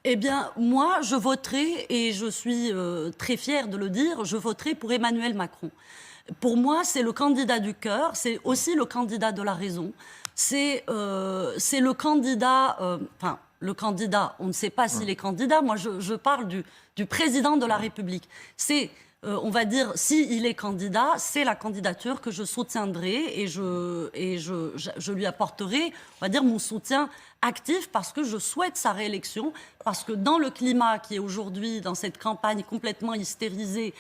Eh bien, moi, je voterai, et je suis très fière de le dire, je voterai pour Emmanuel Macron. Pour moi, c'est le candidat du cœur, c'est aussi le candidat de la raison. C'est le candidat, enfin, le candidat, on ne sait pas s'il est candidat, moi je parle du président de la République. C'est, on va dire, s'il est candidat, c'est la candidature que je soutiendrai et je lui apporterai, on va dire, mon soutien actif parce que je souhaite sa réélection, parce que dans le climat qui est aujourd'hui, dans cette campagne complètement hystérisée,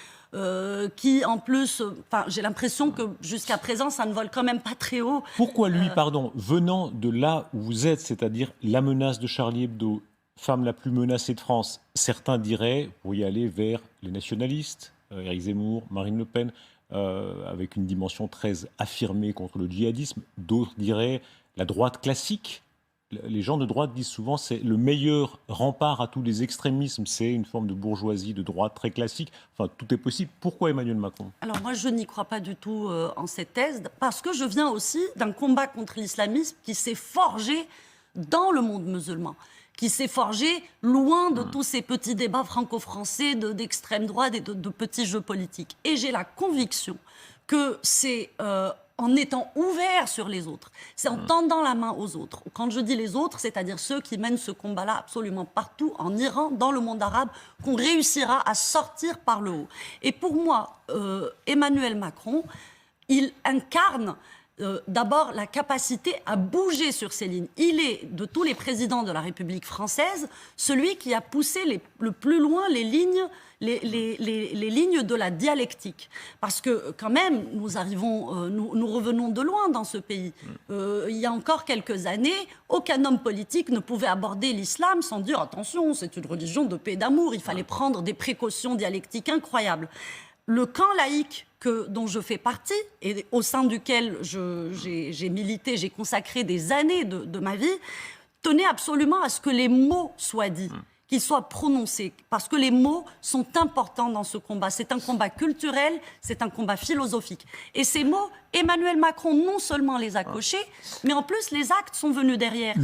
qui en plus, j'ai l'impression que jusqu'à présent, ça ne vole quand même pas très haut. Pourquoi lui, pardon, venant de là où vous êtes, c'est-à-dire la menace de Charlie Hebdo, femme la plus menacée de France, certains diraient, pour y aller vers les nationalistes, Éric Zemmour, Marine Le Pen, avec une dimension très affirmée contre le djihadisme, d'autres diraient la droite classique. Les gens de droite disent souvent c'est le meilleur rempart à tous les extrémismes, c'est une forme de bourgeoisie de droite très classique. Enfin, tout est possible. Pourquoi Emmanuel Macron? Alors moi, je n'y crois pas du tout en cette thèse, parce que je viens aussi d'un combat contre l'islamisme qui s'est forgé dans le monde musulman, qui s'est forgé loin de tous ces petits débats franco-français d'extrême droite et de petits jeux politiques. Et j'ai la conviction que c'est en étant ouvert sur les autres, c'est en tendant la main aux autres. Quand je dis les autres, c'est-à-dire ceux qui mènent ce combat-là absolument partout, en Iran, dans le monde arabe, qu'on réussira à sortir par le haut. Et pour moi, Emmanuel Macron, il incarne d'abord la capacité à bouger sur ces lignes. Il est, de tous les présidents de la République française, celui qui a poussé le plus loin les lignes de la dialectique. Parce que quand même, nous revenons de loin dans ce pays. Il y a encore quelques années, aucun homme politique ne pouvait aborder l'islam sans dire « attention, c'est une religion de paix et d'amour, il fallait prendre des précautions dialectiques incroyables ». Le camp laïque dont je fais partie et au sein duquel j'ai milité, j'ai consacré des années de ma vie, tenait absolument à ce que les mots soient dits, qu'ils soient prononcés, parce que les mots sont importants dans ce combat. C'est un combat culturel, c'est un combat philosophique. Et ces mots, Emmanuel Macron non seulement les a cochés, mais en plus les actes sont venus derrière.